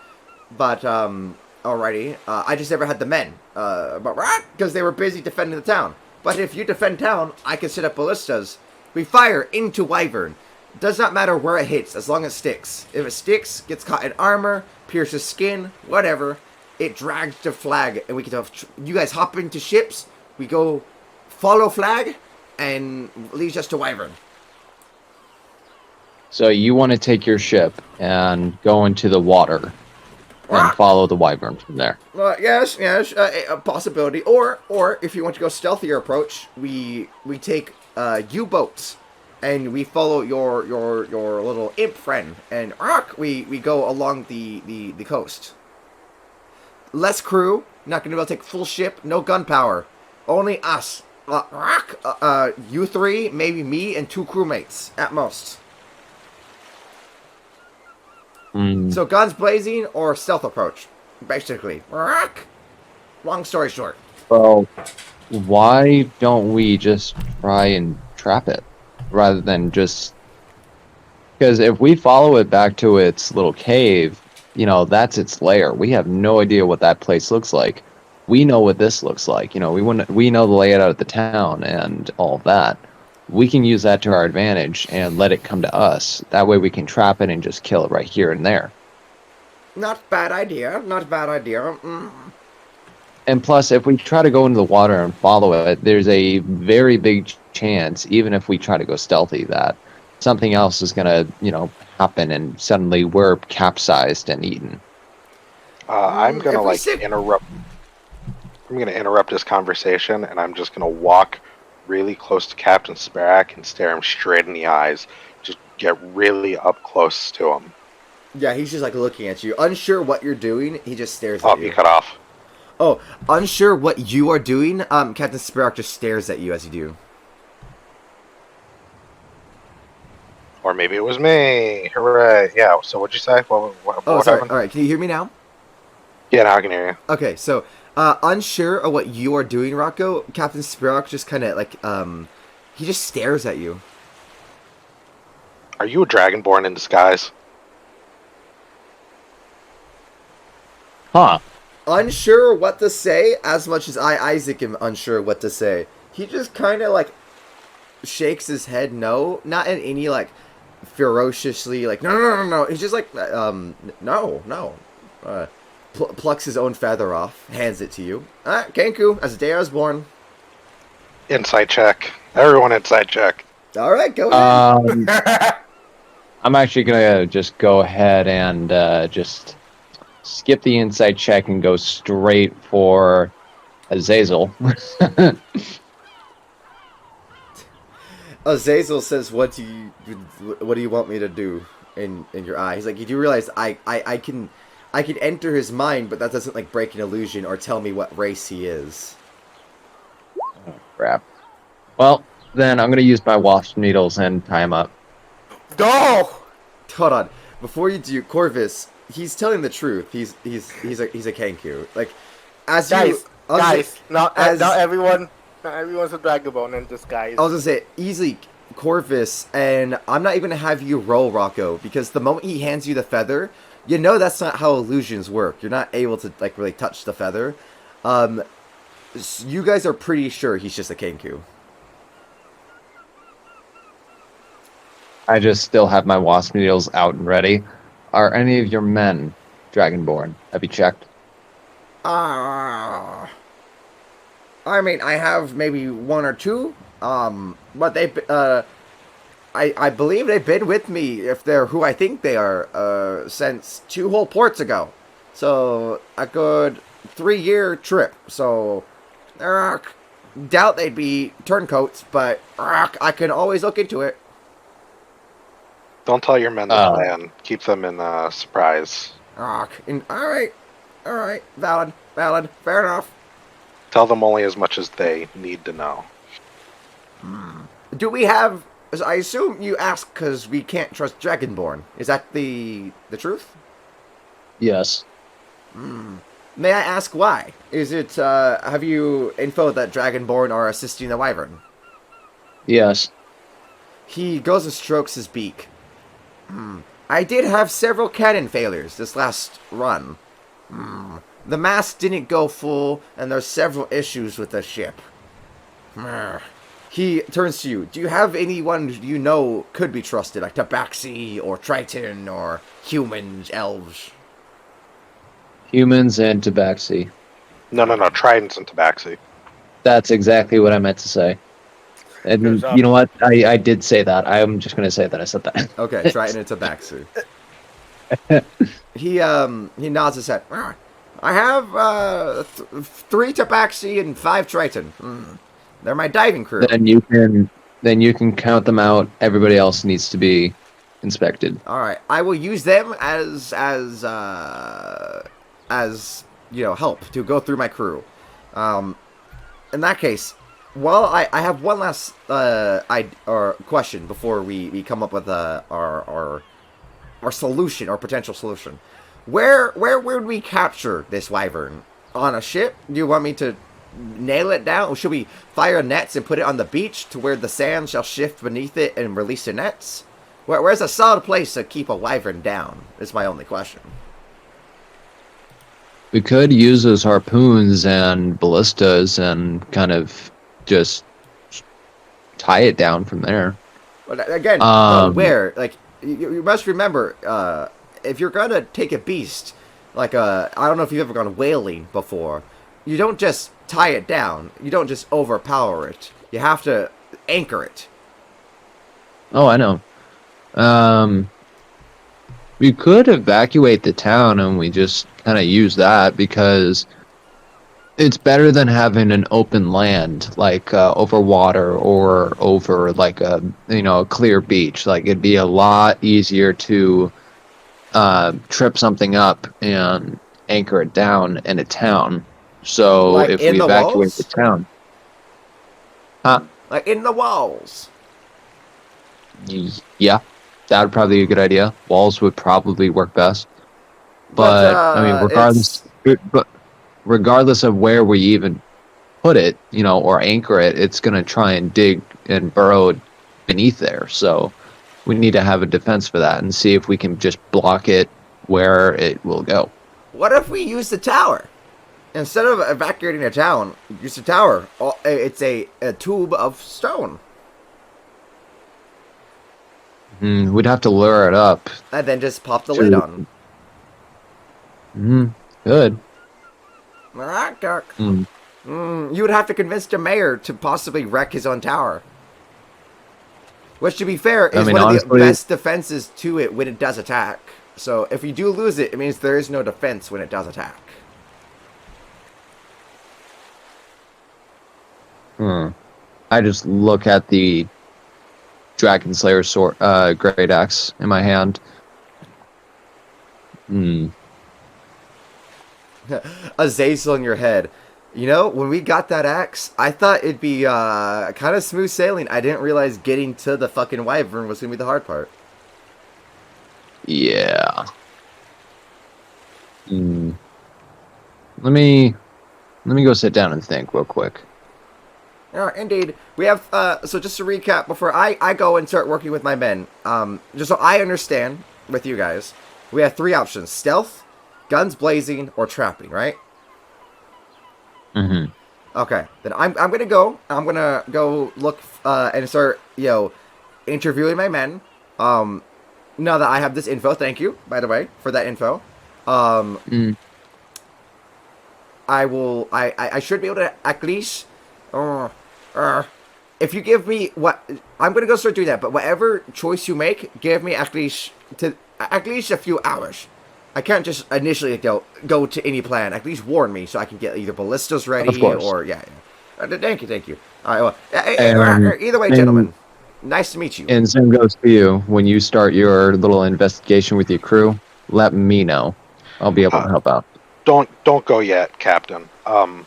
But alrighty, I just never had the men, because they were busy defending the town. But if you defend town, I can set up ballistas. We fire into wyvern. Does not matter where it hits, as long as it sticks. If it sticks, gets caught in armor, pierces skin, whatever, it drags the flag, and we can have you guys hop into ships. We go follow flag, and leads us to wyvern. So you want to take your ship and go into the water and follow the wyvern from there. Yes, a possibility. Or if you want to go stealthier approach, we take U-boats and we follow your little imp friend, and we go along the coast. Less crew, not going to be able to take full ship, no gunpowder, only us. You three, maybe me and 2 crewmates at most. So guns blazing or stealth approach, basically. Long story short. Well, why don't we just try and trap it rather than just... Because if we follow it back to its little cave, that's its lair. We have no idea what that place looks like. We know what this looks like. We know the layout of the town and all of that. We can use that to our advantage and let it come to us. That way we can trap it and just kill it right here and there. Not bad idea. And plus, if we try to go into the water and follow it, there's a very big chance, even if we try to go stealthy, that something else is going to, happen and suddenly we're capsized and eaten. I'm going to interrupt. I'm going to interrupt this conversation, and I'm just going to walk really close to Captain Sparak and stare him straight in the eyes. Just get really up close to him. Yeah, he's just looking at you. Unsure what you're doing, he just stares at you. Oh, you cut off. Oh, unsure what you are doing, Captain Sparak just stares at you as you do. Or maybe it was me. Hooray. Yeah, so what'd you say? What sorry. happened? Alright, can you hear me now? Yeah, now I can hear you. Okay, so, unsure of what you are doing, Rocco, Captain Sparak just kind of, he just stares at you. Are you a dragonborn in disguise? Huh. Unsure what to say, as much as Isaac, am unsure what to say. He just kind of, shakes his head no. Not in any, ferociously, no. He's just no. Plucks his own feather off, hands it to you. Kenku, as the day I was born. Insight check. Everyone insight check. Alright, go ahead. I'm actually going to just go ahead and just skip the insight check and go straight for Azazel. Azazel says, "What do you want me to do in your eye?" He's like, "You do realize I can enter his mind, but that doesn't like break an illusion or tell me what race he is." Oh, crap. Well, then I'm gonna use my wasp needles and tie him up. No! Hold on, before you do, Corvis, he's telling the truth. He's a Kenku. Like, as you guys, not everyone's a Dragonborn in disguise. I was gonna say, easily, Corvus, and I'm not even gonna have you roll, Rocco, because the moment he hands you the feather, you know that's not how illusions work. You're not able to, like, really touch the feather. You guys are pretty sure he's just a Kenku. I just still have my wasp needles out and ready. Are any of your men Dragonborn? Have you checked? I mean, I have maybe one or two, but I believe they've been with me, if they're who I think they are, since 2 whole ports ago. So, a good 3-year trip. So, doubt they'd be turncoats, but I can always look into it. Don't tell your men the plan. Keep them in surprise. Alright, valid, fair enough. Tell them only as much as they need to know. Do we have... I assume you ask because we can't trust Dragonborn. Is that the truth? Yes. May I ask why? Is it, have you info that Dragonborn are assisting the Wyvern? Yes. He goes and strokes his beak. I did have several cannon failures this last run. The mast didn't go full, and there's several issues with the ship. He turns to you. Do you have anyone you know could be trusted, like Tabaxi or Triton or humans, elves? Humans and Tabaxi. No. Tridents and Tabaxi. That's exactly what I meant to say. And you know what? I did say that. I'm just going to say that I said that. Okay, Triton and Tabaxi. He nods his head. I have 3 Tabaxi and 5 Triton. They're my diving crew. Then you can count them out. Everybody else needs to be inspected. All right, I will use them as help to go through my crew. In that case, well, I have one last question before we come up with our solution, our potential solution. Where would we capture this wyvern? On a ship? Do you want me to nail it down? Or should we fire nets and put it on the beach to where the sand shall shift beneath it and release the nets? Where's a solid place to keep a wyvern down? Is my only question. We could use those harpoons and ballistas and kind of just tie it down from there. But again, where? Like, you must remember, if you're gonna take a beast, like I don't know if you've ever gone whaling before, you don't just tie it down. You don't just overpower it. You have to anchor it. Oh, I know. We could evacuate the town and we just kind of use that because it's better than having an open land like over water or over like a clear beach. Like it'd be a lot easier to trip something up and anchor it down in a town. So like if we evacuate the town, like in the walls. Yeah, that would probably be a good idea. Walls would probably work best. But I mean, regardless of where we even put it, or anchor it, it's going to try and dig and burrow beneath there. So we need to have a defense for that and see if we can just block it where it will go. What if we use the tower? Instead of evacuating a town, use the tower. It's a tube of stone. We'd have to lure it up. And then just pop the lid on. Good. Alright, Dirk. You would have to convince the mayor to possibly wreck his own tower. Which, to be fair, is one of the best defenses to it when it does attack. So if you do lose it, it means there is no defense when it does attack. I just look at the Dragon Slayer sword, great axe in my hand. Azazel in your head. You know, when we got that axe, I thought it'd be kind of smooth sailing. I didn't realize getting to the fucking wyvern was gonna be the hard part. Yeah. Let me go sit down and think real quick. Indeed. We have, so just to recap, before I go and start working with my men, just so I understand with you guys, we have 3 options: stealth, guns blazing, or trapping, right? Mm-hmm. Okay, then I'm gonna go look, and start, interviewing my men, now that I have this info. Thank you, by the way, for that info. I should be able to at least, if you give me what, I'm gonna go start doing that. But whatever choice you make, give me at least a few hours. I can't just initially go to any plan. At least warn me so I can get either ballistas ready or yeah. Thank you. All right. Well, either way, gentlemen, nice to meet you. And same goes to you. When you start your little investigation with your crew, let me know. I'll be able to help out. Don't go yet, Captain. One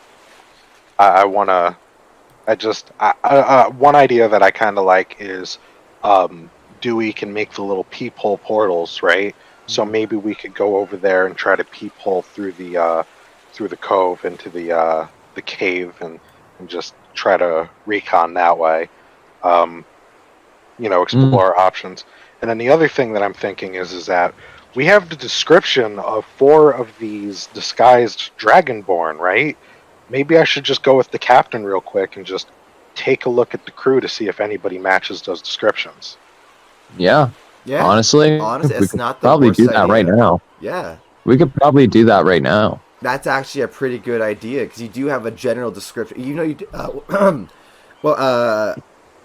idea that I kind of like is Dewey can make the little peephole portals, right? So maybe we could go over there and try to peephole through the cove into the cave and just try to recon that way. Explore options. And then the other thing that I'm thinking is that we have the description of 4 of these disguised Dragonborn, right? Maybe I should just go with the captain real quick and just take a look at the crew to see if anybody matches those descriptions. Yeah. Honestly, it's not the probably worst do that idea. right now. Yeah. We could probably do that right now. That's actually a pretty good idea, because you do have a general description. You do,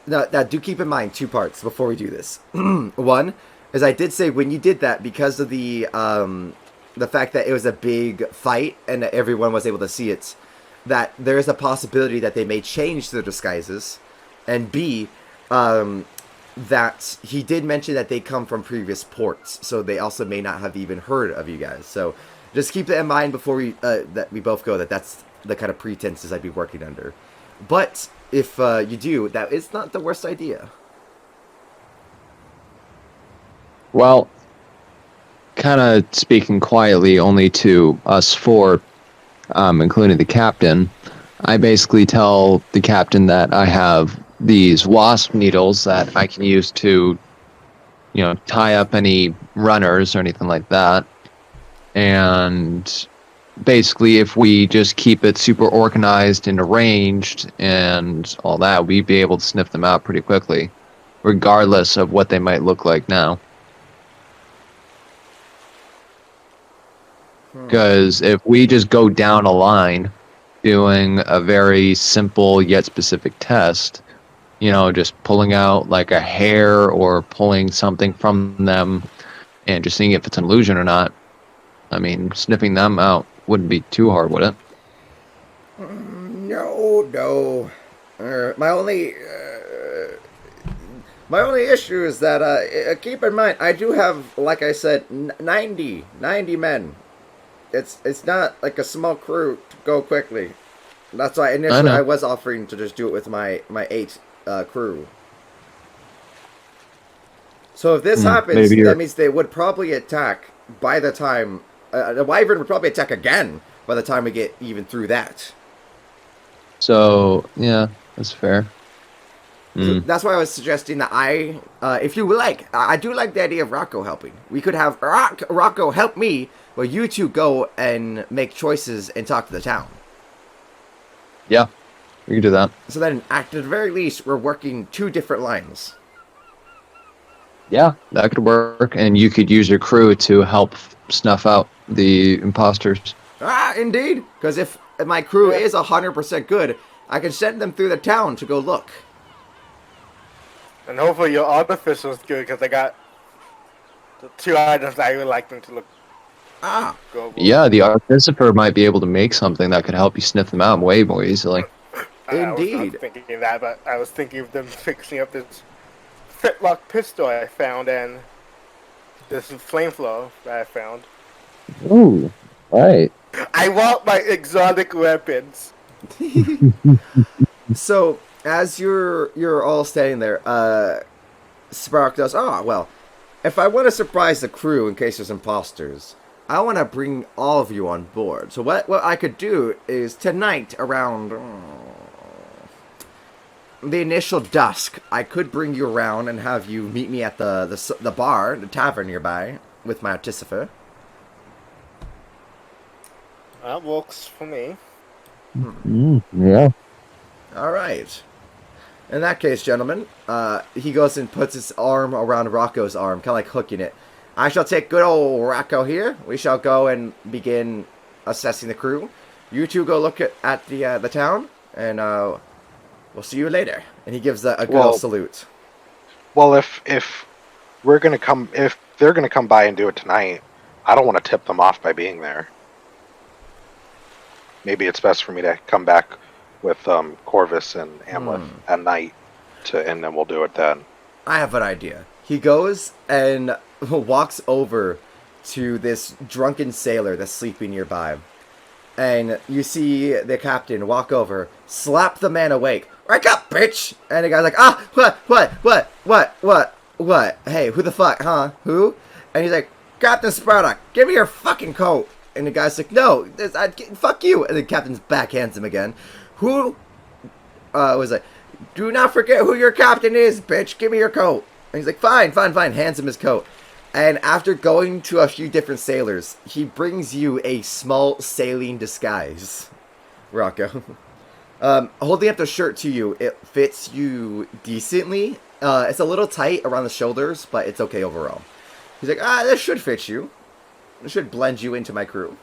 now do keep in mind 2 parts before we do this. One is, I did say when you did that, because of the fact that it was a big fight and that everyone was able to see it, that there is a possibility that they may change their disguises, and B, that he did mention that they come from previous ports, so they also may not have even heard of you guys. So just keep that in mind before that we both go, that's the kind of pretenses I'd be working under. But if you do, that is not the worst idea. Well, kind of speaking quietly only to us 4, including the captain, I basically tell the captain that I have these wasp needles that I can use to, tie up any runners or anything like that. And basically, if we just keep it super organized and arranged and all that, we'd be able to sniff them out pretty quickly, regardless of what they might look like now. Because if we just go down a line doing a very simple yet specific test, just pulling out like a hair or pulling something from them and just seeing if it's an illusion or not, I mean, sniffing them out wouldn't be too hard, would it? No. My only issue is that, keep in mind, I do have, like I said, 90 men. It's not like a small crew to go quickly. That's why initially I was offering to just do it with my 8 crew. So if this happens, that means they would probably attack by the time... the wyvern would probably attack again by the time we get even through that. So, yeah, that's fair. So that's why I was suggesting that if you would like, I do like the idea of Rocco helping. We could have Rocco help me, while you 2 go and make choices and talk to the town. Yeah, we could do that. So then, at the very least, we're working 2 different lines. Yeah, that could work, and you could use your crew to help snuff out the imposters. Indeed. Because if my crew is 100% good, I can send them through the town to go look. And hopefully your artificer's good, because I got The 2 items I would like them to look Ah, go. Yeah, the artificer might be able to make something that could help you sniff them out way more easily. I was Indeed. not thinking of that, but I was thinking of them fixing up this flintlock pistol I found and this flamethrower that I found. Ooh, right. I want my exotic weapons. So as you're all standing there, Spark goes, "Oh well, if I want to surprise the crew in case there's imposters, I want to bring all of you on board. So what I could do is tonight around the initial dusk, I could bring you around and have you meet me at the bar, the tavern nearby, with my artificer." That works for me. Yeah. All right. In that case, gentlemen, he goes and puts his arm around Rocco's arm, kind of like hooking it. "I shall take good old Rocco here. We shall go and begin assessing the crew. You two go look at the town, and we'll see you later." And he gives a good old salute. Well, if they're gonna come by and do it tonight, I don't want to tip them off by being there. Maybe it's best for me to come back with Corvis and Amleth at night, and then we'll do it then. I have an idea. He goes and walks over to this drunken sailor that's sleeping nearby. And you see the captain walk over, slap the man awake. "Wake up, bitch!" And the guy's like, "Ah, what? Hey, who the fuck, huh? Who?" And he's like, "Captain Sparta, give me your fucking coat." And the guy's like, "No, fuck you." And the captain backhands him again. Who was like, "Do not forget who your captain is, bitch. Give me your coat." And he's like, fine. Hands him his coat. And after going to a few different sailors, he brings you a small sailing disguise, Rocco. Holding up the shirt to you, it fits you decently. It's a little tight around the shoulders, but it's okay overall. He's like, this should fit you. It should blend you into my crew.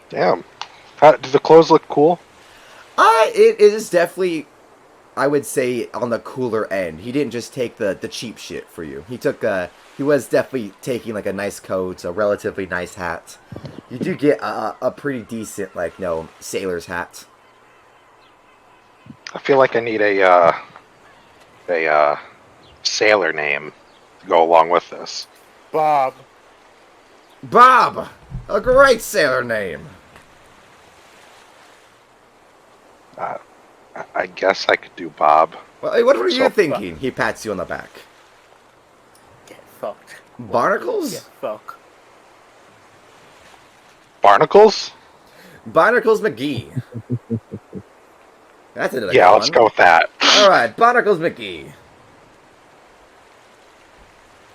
Damn. Do the clothes look cool? It is definitely, I would say, on the cooler end. He didn't just take the cheap shit for you. He was definitely taking like a nice coat, a relatively nice hat. You do get a pretty decent, sailor's hat. I feel like I need a sailor name to go along with this. Bob. Bob! A great sailor name. I guess I could do Bob. Well, what were you thinking? He pats you on the back. Get fucked. Barnacles? Get fucked. Barnacles? Barnacles McGee. That's another Yeah, one. let's go with that. Alright, Barnacles McGee.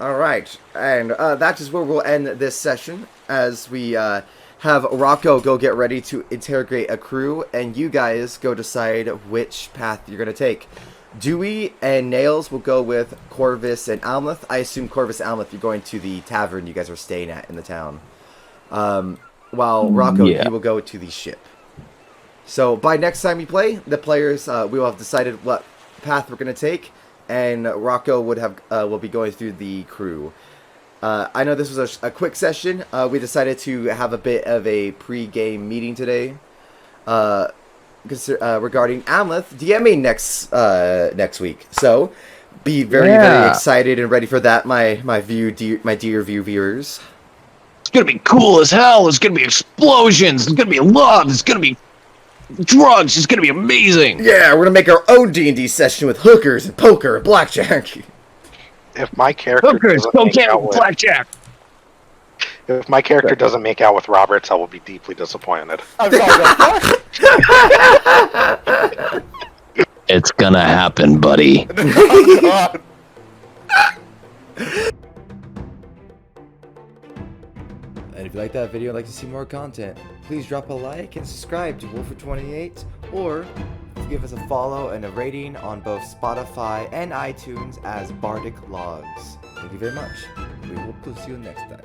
Alright, and that is where we'll end this session, as we have Rocco go get ready to interrogate a crew, and you guys go decide which path you're going to take. Dewey and Nails will go with Corvis and Amleth. I assume Corvis and Amleth, you're going to the tavern you guys are staying at in the town. While Rocco, you will go to the ship. So by next time we play, the players, we will have decided what path we're going to take, and Rocco will be going through the crew. I know this was a quick session. We decided to have a bit of a pre-game meeting today regarding Amleth DMing next week. So be very excited and ready for that, my dear viewers. It's gonna be cool as hell. It's gonna be explosions. It's gonna be love. It's gonna be drugs. It's gonna be amazing. Yeah, we're gonna make our own D&D session with hookers and poker and blackjack. If my character If my character doesn't make out with Roberts, I will be deeply disappointed. I'm sorry, It's gonna happen, buddy. oh, God. And if you like that video and like to see more content, please drop a like and subscribe to Wolfer28, or give us a follow and a rating on both Spotify and iTunes as Bardic Logs. Thank you very much. We hope to see you next time.